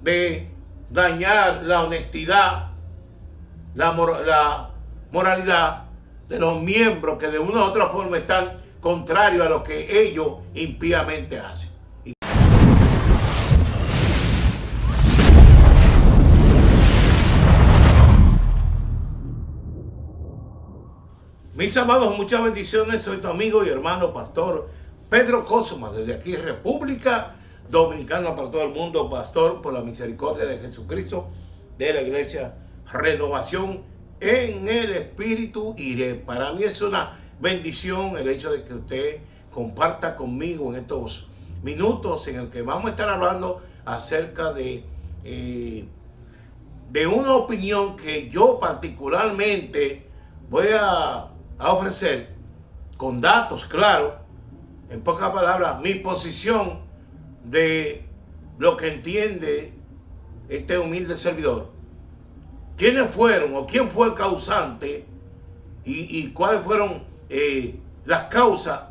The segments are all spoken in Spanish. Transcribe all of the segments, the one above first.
de dañar la honestidad, la moralidad de los miembros que de una u otra forma están contrarios a lo que ellos impíamente hacen. Mis amados, muchas bendiciones. Soy tu amigo y hermano pastor Pedro Cosma, desde aquí República Dominicana para todo el mundo, pastor por la misericordia de Jesucristo de la iglesia Renovación en el Espíritu Iré. Para mí es una bendición el hecho de que usted comparta conmigo en estos minutos en el que vamos a estar hablando acerca de una opinión que yo particularmente voy a ofrecer con datos, claro, en pocas palabras, mi posición de lo que entiende este humilde servidor. ¿Quiénes fueron o quién fue el causante y cuáles fueron las causas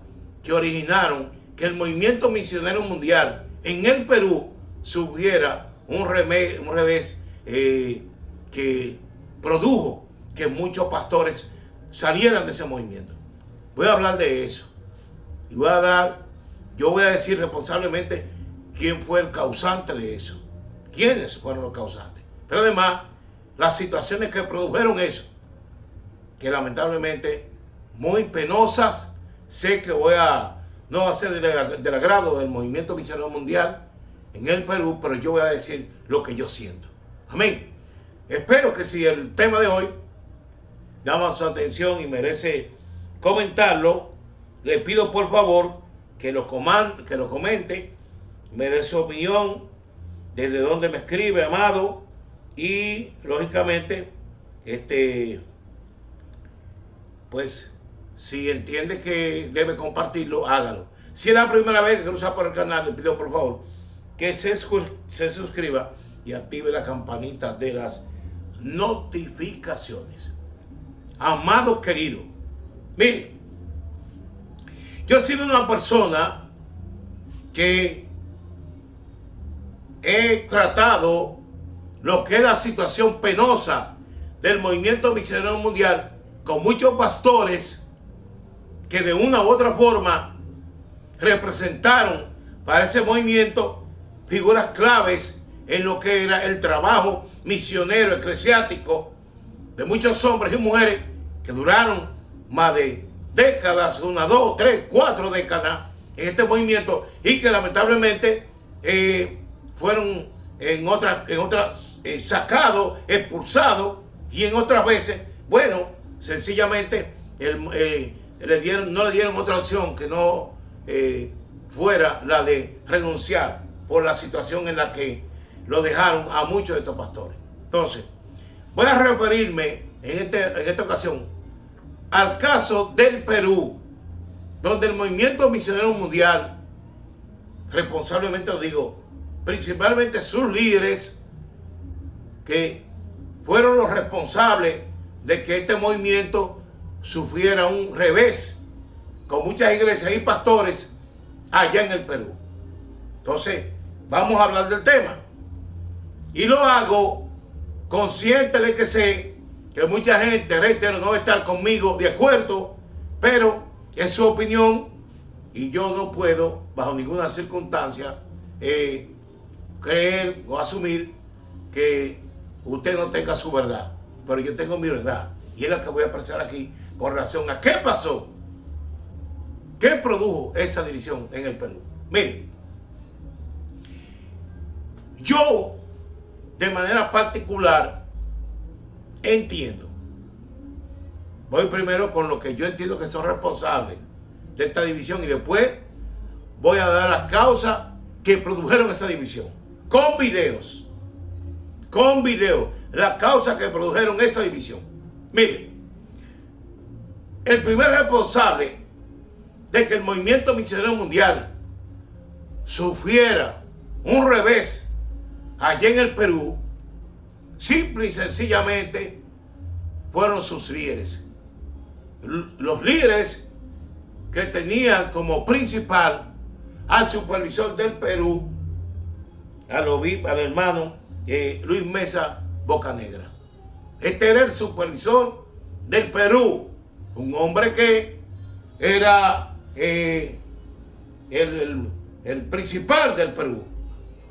que originaron que el movimiento misionero mundial en el Perú sufriera un revés que produjo que muchos pastores salieran de ese movimiento? Voy a hablar de eso y yo voy a decir responsablemente quién fue el causante de eso, quiénes fueron los causantes, pero además las situaciones que produjeron eso, que lamentablemente muy penosas. Sé que no va a ser del agrado del movimiento misionero mundial en el Perú, pero yo voy a decir lo que yo siento. Amén. Espero que si el tema de hoy llama su atención y merece comentarlo, le pido por favor que lo comente, me dé su opinión, desde donde me escribe, amado, y lógicamente, pues, si entiende que debe compartirlo, hágalo. Si es la primera vez que cruza por el canal, le pido por favor que se suscriba y active la campanita de las notificaciones. Amado querido, mire, yo he sido una persona que he tratado lo que es la situación penosa del movimiento misionero mundial con muchos pastores que de una u otra forma representaron para ese movimiento figuras claves en lo que era el trabajo misionero eclesiástico de muchos hombres y mujeres que duraron más de décadas, 1, 2, 3, 4 décadas en este movimiento y que lamentablemente fueron en otras sacados, expulsados, y en otras veces, bueno, sencillamente no le dieron otra opción que no fuera la de renunciar por la situación en la que lo dejaron a muchos de estos pastores. Entonces, voy a referirme en esta ocasión al caso del Perú, donde el movimiento misionero mundial, responsablemente lo digo, principalmente sus líderes, que fueron los responsables de que este movimiento sufriera un revés con muchas iglesias y pastores allá en el Perú. Entonces, vamos a hablar del tema. Y lo hago consciente de que sé que mucha gente, reitero, no va a estar conmigo de acuerdo, pero es su opinión y yo no puedo, bajo ninguna circunstancia, creer o asumir que usted no tenga su verdad. Pero yo tengo mi verdad y es la que voy a expresar aquí con relación a qué pasó, qué produjo esa división en el Perú. Mire, yo de manera particular entiendo, voy primero con lo que yo entiendo que son responsables de esta división y después voy a dar las causas que produjeron esa división con videos, las causas que produjeron esa división. Mire, el primer responsable de que el movimiento misionero mundial sufriera un revés allá en el Perú, simple y sencillamente fueron sus líderes. Los líderes que tenían como principal al supervisor del Perú, al hermano Luis Mesa Bocanegra. Este era el supervisor del Perú, un hombre que era el principal del Perú,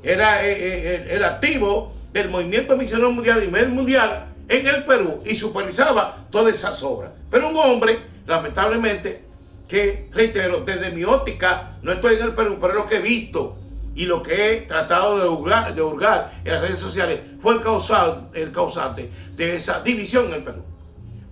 era el activo del movimiento misionero mundial y nivel mundial en el Perú y supervisaba todas esas obras. Pero un hombre, lamentablemente, que reitero, desde mi óptica, no estoy en el Perú, pero lo que he visto y lo que he tratado de hurgar en las redes sociales fue el causante de esa división en el Perú.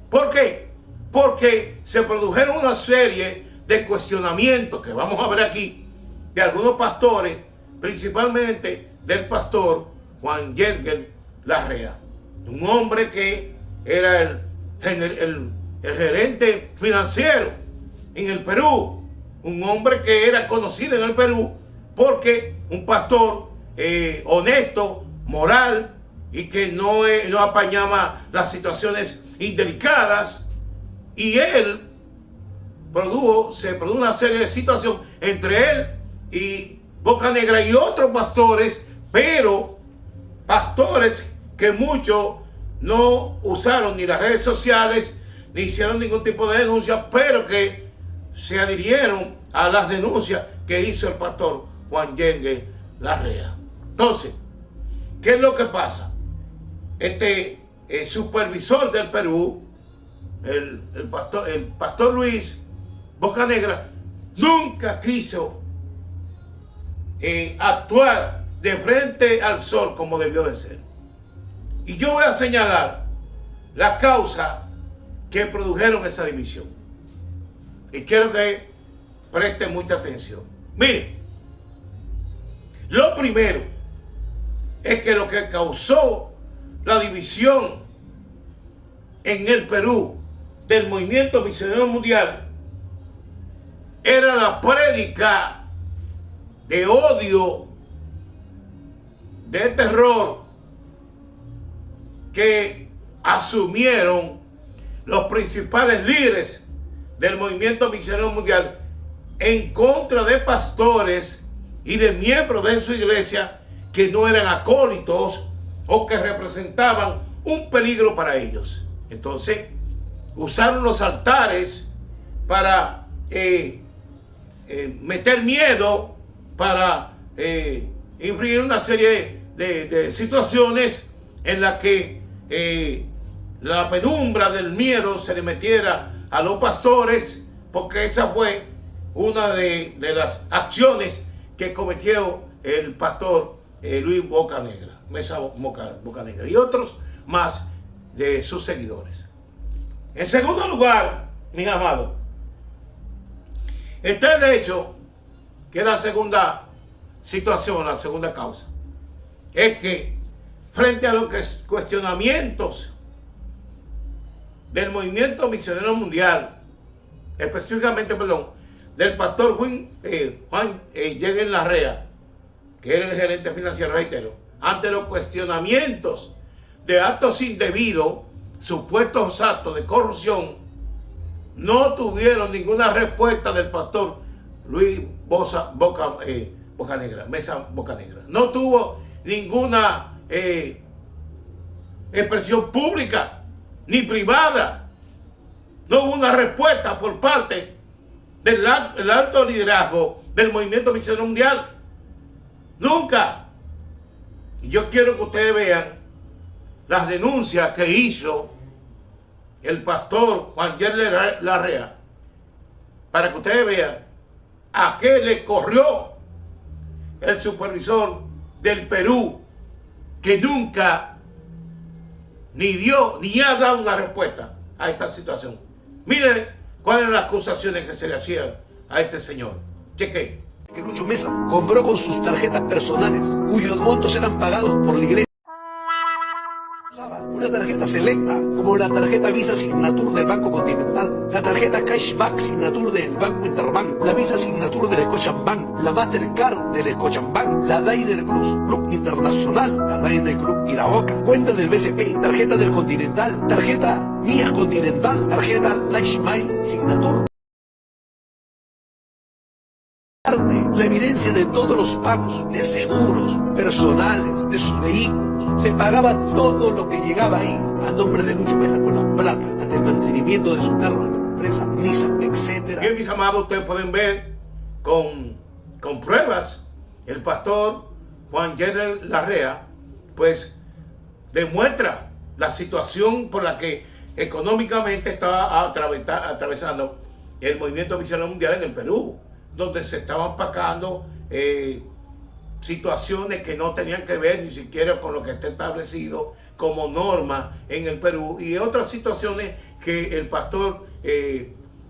¿Por qué? Porque se produjeron una serie de cuestionamientos que vamos a ver aquí de algunos pastores, principalmente del pastor Juan Yerger Larrea, un hombre que era el gerente financiero en el Perú, un hombre que era conocido en el Perú porque un pastor honesto, moral y que no apañaba las situaciones indelicadas, y él se produjo una serie de situaciones entre él y Bocanegra y otros pastores, pero pastores que muchos no usaron ni las redes sociales ni hicieron ningún tipo de denuncia, pero que se adhirieron a las denuncias que hizo el pastor Juan Yerger Larrea. Entonces, ¿qué es lo que pasa? Este supervisor del Perú, el pastor Luis Bocanegra, nunca quiso actuar de frente al sol como debió de ser. Y yo voy a señalar las causas que produjeron esa división. Y quiero que presten mucha atención. Miren, lo primero es que lo que causó la división en el Perú del movimiento misionero mundial era la prédica de odio, de terror que asumieron los principales líderes del movimiento misionero mundial en contra de pastores y de miembros de su iglesia que no eran acólitos o que representaban un peligro para ellos. Entonces, usaron los altares para meter miedo, para infringir una serie de situaciones en las que la penumbra del miedo se le metiera a los pastores, porque esa fue una de las acciones que cometió el pastor Luis Mesa Bocanegra y otros más de sus seguidores. En segundo lugar, mis amados, está el hecho que la segunda situación, la segunda causa, es que frente a los cuestionamientos del movimiento misionero mundial, específicamente, del pastor Juan Yerger Larrea, que era el gerente financiero, reitero, ante los cuestionamientos de actos indebidos, supuestos actos de corrupción, no tuvieron ninguna respuesta del pastor Luis Mesa Bocanegra. No tuvo ninguna expresión pública ni privada. No hubo una respuesta por parte del alto liderazgo del movimiento misionero mundial. Nunca. Y yo quiero que ustedes vean las denuncias que hizo el pastor Juan Yerger Larrea, para que ustedes vean a qué le corrió el supervisor del Perú, que nunca ni ha dado una respuesta a esta situación. Miren cuáles eran las acusaciones que se le hacían a este señor. Cheque. Que Lucho Mesa compró con sus tarjetas personales, cuyos montos eran pagados por la iglesia. Una tarjeta selecta, como la tarjeta Visa Signature del Banco Continental, la tarjeta Cashback Signature del Banco Interbank, la Visa Signature del Scotiabank, la Mastercard del Scotiabank, la Diners Club Internacional, la Diners Club Iraoka, cuenta del BCP, tarjeta del Continental, tarjeta Mías Continental, tarjeta Lifesmile Signature. La evidencia de todos los pagos de seguros personales de sus vehículos, Se pagaba todo lo que llegaba ahí a nombre de Lucho Mesa con la plata, hasta el mantenimiento de su carro en la empresa Nissan, etc. Bien, mis amados, ustedes pueden ver con pruebas, el pastor Juan Yerler Larrea, pues demuestra la situación por la que económicamente estaba atravesando el movimiento misionero mundial en el Perú, donde se estaban pagando situaciones que no tenían que ver ni siquiera con lo que está establecido como norma en el Perú, y otras situaciones que el pastor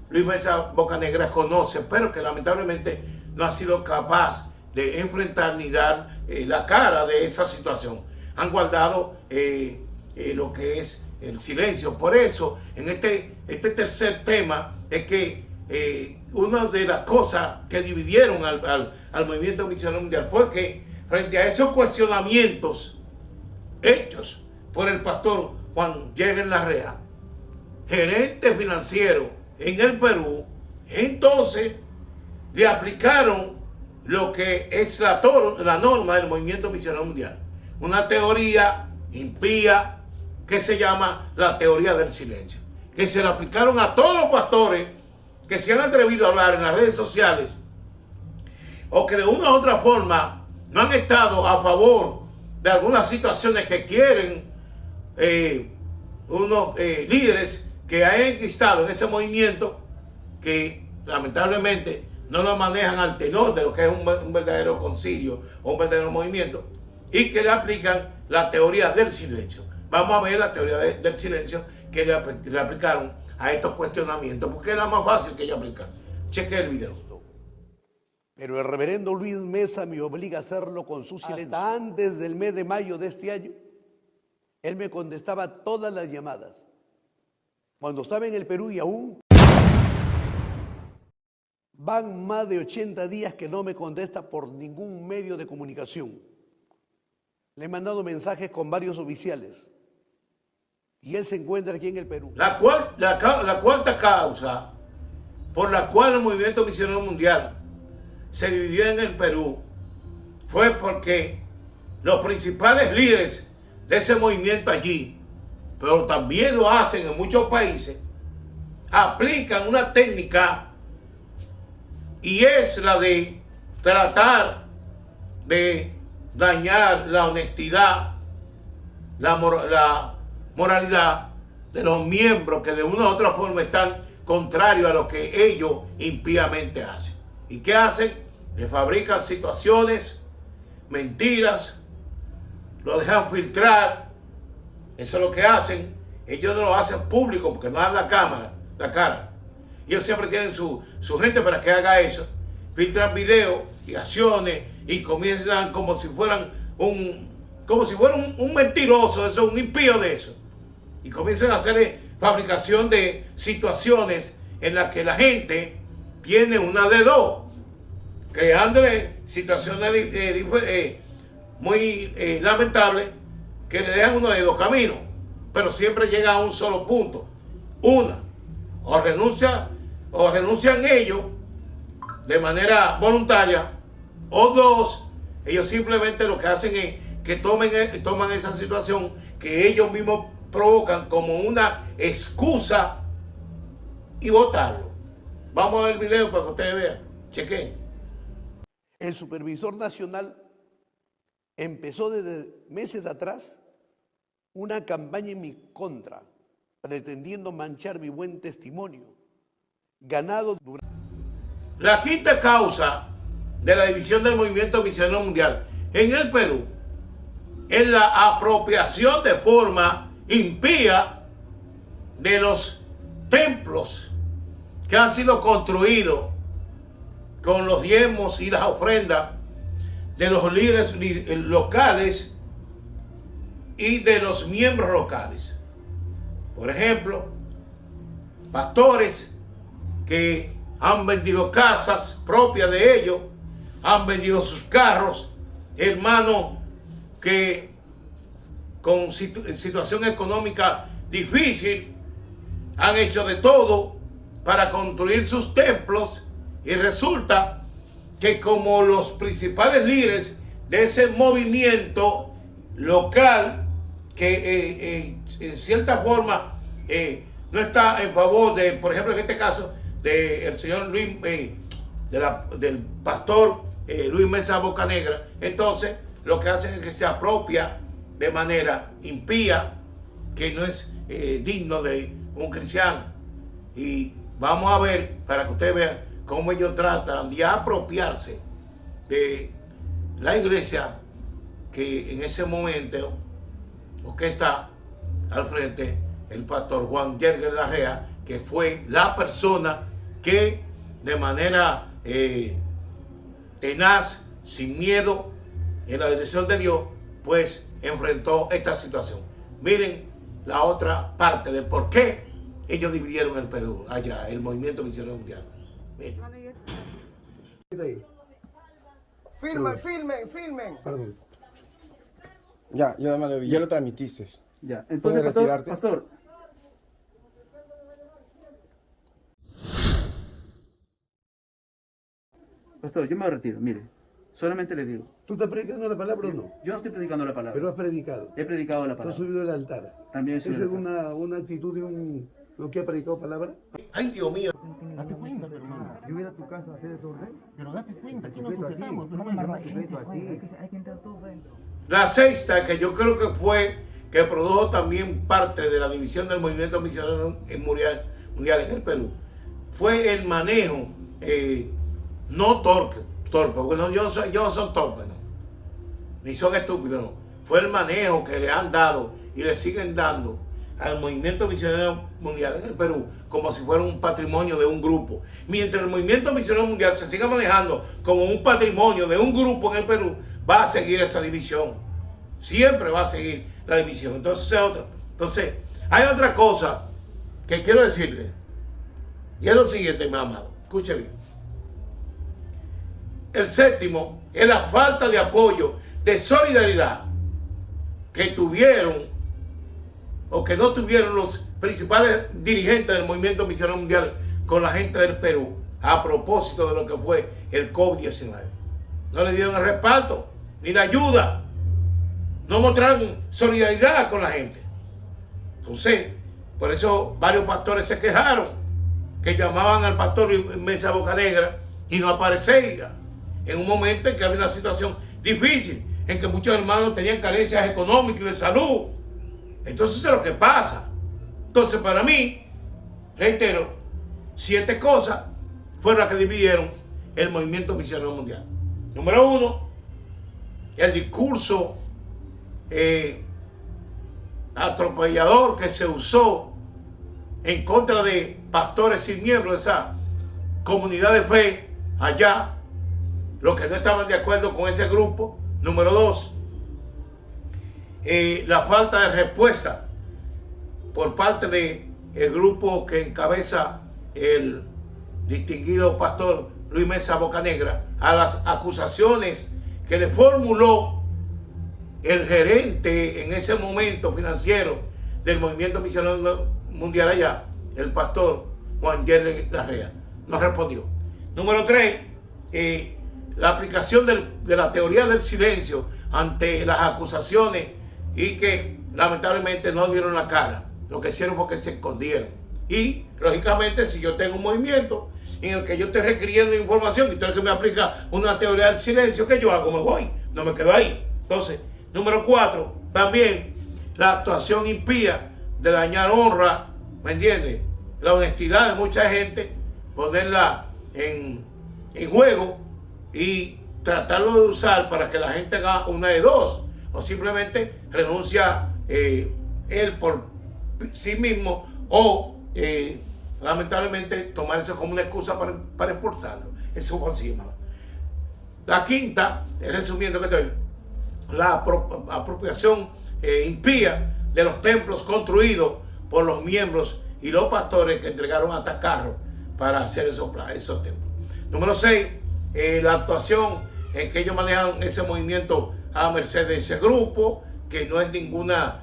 Luis Mesa Bocanegra conoce, pero que lamentablemente no ha sido capaz de enfrentar ni dar la cara de esa situación. Han guardado lo que es el silencio. Por eso, en este tercer tema, es que una de las cosas que dividieron al movimiento misionero mundial fue que, frente a esos cuestionamientos hechos por el pastor Juan Yerler Larrea, gerente financiero en el Perú, entonces le aplicaron lo que es la norma del movimiento misionero mundial, una teoría impía que se llama la teoría del silencio, que se le aplicaron a todos los pastores que se han atrevido a hablar en las redes sociales o que de una u otra forma no han estado a favor de algunas situaciones que quieren unos líderes que han estado en ese movimiento, que lamentablemente no lo manejan al tenor de lo que es un verdadero concilio o un verdadero movimiento, y que le aplican la teoría del silencio. Vamos a ver la teoría del silencio que le aplicaron a estos cuestionamientos, porque era más fácil que ella aplicar. Cheque el video. Pero el reverendo Luis Mesa me obliga a hacerlo con su silencio. Hasta antes del mes de mayo de este año, él me contestaba todas las llamadas. Cuando estaba en el Perú, y aún van más de 80 días que no me contesta por ningún medio de comunicación. Le he mandado mensajes con varios oficiales y él se encuentra aquí en el Perú. La cuarta causa por la cual el movimiento misionero mundial se dividió en el Perú fue porque los principales líderes de ese movimiento allí, pero también lo hacen en muchos países, aplican una técnica, y es la de tratar de dañar la honestidad, la moralidad de los miembros que de una u otra forma están contrarios a lo que ellos impíamente hacen. ¿Y qué hacen? Le fabrican situaciones, mentiras, lo dejan filtrar. Eso es lo que hacen. Ellos no lo hacen público porque no dan la cara. Ellos siempre tienen su gente para que haga eso. Filtran videos y acciones y comienzan como si fueran un mentiroso, eso, un impío de eso. Y comienzan a hacer fabricación de situaciones en las que la gente tiene una de dos, creándole situaciones muy lamentables que le dejan uno de dos caminos, pero siempre llega a un solo punto. Una, o renuncian ellos de manera voluntaria, o dos, ellos simplemente lo que hacen es que toman esa situación que ellos mismos provocan como una excusa y votarlo. Vamos a ver el video para que ustedes vean. Chequen. El supervisor nacional empezó desde meses atrás una campaña en mi contra, pretendiendo manchar mi buen testimonio, ganado durante... La quinta causa de la división del movimiento misionero mundial en el Perú es la apropiación de forma impía de los templos que han sido construidos con los diezmos y las ofrendas de los líderes locales y de los miembros locales. Por ejemplo, pastores que han vendido casas propias de ellos, han vendido sus carros, hermanos que con situación económica difícil han hecho de todo para construir sus templos, y resulta que como los principales líderes de ese movimiento local que en cierta forma no está en favor de, por ejemplo, en este caso, del señor Luis, del pastor Luis Mesa Bocanegra. Entonces, lo que hacen es que se apropia de manera impía, que no es digno de un cristiano. Y vamos a ver, para que ustedes vean cómo ellos tratan de apropiarse de la iglesia que en ese momento, o que está al frente, el pastor Juan Yerger Larrea, que fue la persona que de manera tenaz, sin miedo, en la dirección de Dios, pues enfrentó esta situación. Miren la otra parte de por qué ellos dividieron el Perú, allá, el Movimiento Misionero Mundial. Miren. Filmen. Perdón. Ya, yo me lo vi, ya lo transmitiste. Ya, entonces, ¿Puedes retirarte? pastor. Pastor, yo me retiro, mire. Solamente le digo. ¿Tú estás predicando la palabra o no? Yo no estoy predicando la palabra. Pero has predicado. He predicado la Tú has palabra. subido al altar. También he ¿Esa subido es al altar. una actitud de lo que ha predicado palabra? Ay, Dios mío. Date cuenta, mi hermano. Yo voy a tu casa a hacer desorden. Pero date cuenta, aquí nos Respeto a ti. sujetamos, pero no me embarques. Respeto a ti. Hay que entrar todos dentro. La sexta, que yo creo que fue, que produjo también parte de la división del Movimiento Misionero Mundial en el Perú, fue el manejo, no torpe, porque ellos no son torpes, no, ni son estúpidos, no. Fue el manejo que le han dado y le siguen dando al Movimiento Misionero Mundial en el Perú como si fuera un patrimonio de un grupo. Mientras el Movimiento Misionero Mundial se siga manejando como un patrimonio de un grupo en el Perú, va a seguir esa división. Siempre va a seguir la división. Entonces, hay otra cosa que quiero decirle. Y es lo siguiente, mi amado. Escuche bien. El séptimo es la falta de apoyo, de solidaridad que tuvieron o que no tuvieron los principales dirigentes del Movimiento Misionero Mundial con la gente del Perú a propósito de lo que fue el COVID-19. No le dieron el respaldo ni la ayuda. No mostraron solidaridad con la gente. Entonces, por eso varios pastores se quejaron, que llamaban al pastor Mesa Bocanegra y no aparecía. En un momento en que había una situación difícil, en que muchos hermanos tenían carencias económicas y de salud. Entonces, eso es lo que pasa. Entonces, para mí, reitero, 7 cosas fueron las que dividieron el Movimiento Misionero Mundial. Número 1, el discurso atropellador que se usó en contra de pastores y miembros de esa comunidad de fe allá, los que no estaban de acuerdo con ese grupo. Número 2, la falta de respuesta por parte del grupo que encabeza el distinguido pastor Luis Mesa Bocanegra a las acusaciones que le formuló el gerente en ese momento financiero del Movimiento Misionero Mundial allá, el pastor Juan Yerger Larrea. No respondió. Número 3, la aplicación de la teoría del silencio ante las acusaciones y que lamentablemente no dieron la cara. Lo que hicieron fue que se escondieron. Y lógicamente, si yo tengo un movimiento en el que yo estoy requiriendo información y tú eres que me aplica una teoría del silencio, ¿qué yo hago? Me voy, no me quedo ahí. Entonces, número 4, también la actuación impía de dañar honra, ¿me entiendes? La honestidad de mucha gente, ponerla en juego y tratarlo de usar para que la gente haga una de dos, o simplemente renuncia él por sí mismo, o lamentablemente tomar eso como una excusa para expulsarlo. Eso fue así, hermano. La quinta, resumiendo que estoy, la apropiación impía de los templos construidos por los miembros y los pastores que entregaron hasta carros para hacer esos templos. Número 6, la actuación en que ellos manejan ese movimiento a merced de ese grupo, que no es ninguna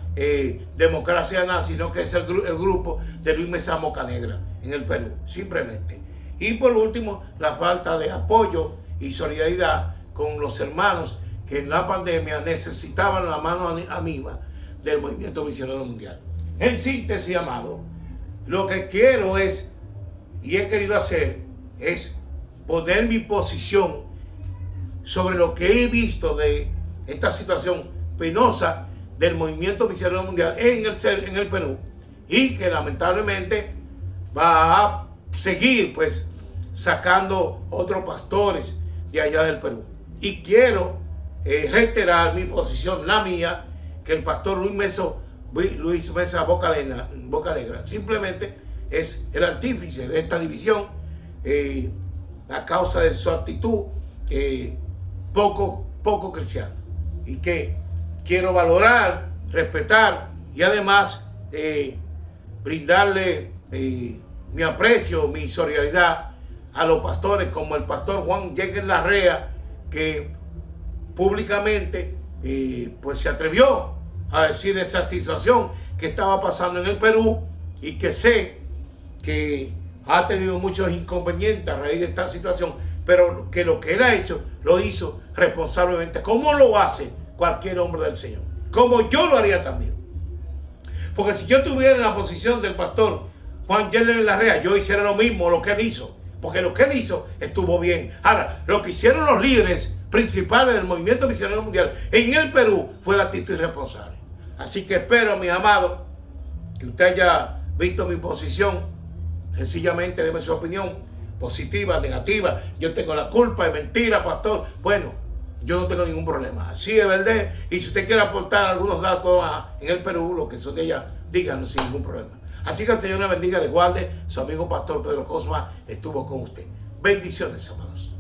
democracia nada, sino que es el grupo de Luis Mesa Bocanegra en el Perú, simplemente. Y por último, la falta de apoyo y solidaridad con los hermanos que en la pandemia necesitaban la mano amiga del movimiento misionero mundial. En síntesis, amado, lo que quiero es, y he querido hacer, es poner mi posición sobre lo que he visto de esta situación penosa del movimiento misionero mundial en el Perú, y que lamentablemente va a seguir pues sacando otros pastores de allá del Perú. Y quiero reiterar mi posición, la mía, que el pastor Luis Mesa Boca Negra simplemente es el artífice de esta división a causa de su actitud poco cristiana, y que quiero valorar, respetar y además brindarle mi aprecio, mi solidaridad a los pastores como el pastor Juan Yeguer Larrea, que públicamente pues se atrevió a decir esa situación que estaba pasando en el Perú, y que sé que ha tenido muchos inconvenientes a raíz de esta situación, pero que lo que él ha hecho lo hizo responsablemente, como lo hace cualquier hombre del Señor, como yo lo haría también. Porque si yo estuviera en la posición del pastor Juan Yeguer Larrea, yo hiciera lo mismo, lo que él hizo, porque lo que él hizo estuvo bien. Ahora, lo que hicieron los líderes principales del movimiento misionero mundial en el Perú fue la actitud irresponsable. Así que espero, mis amados, que usted haya visto mi posición. Sencillamente déme su opinión, positiva, negativa. Yo tengo la culpa, es mentira, pastor. Bueno, yo no tengo ningún problema. Así es verdad. Y si usted quiere aportar algunos datos en el Perú, lo que son de ella, díganos sin ningún problema. Así que el Señor le bendiga, le guarde. Su amigo pastor Pedro Cosma estuvo con usted. Bendiciones, amados.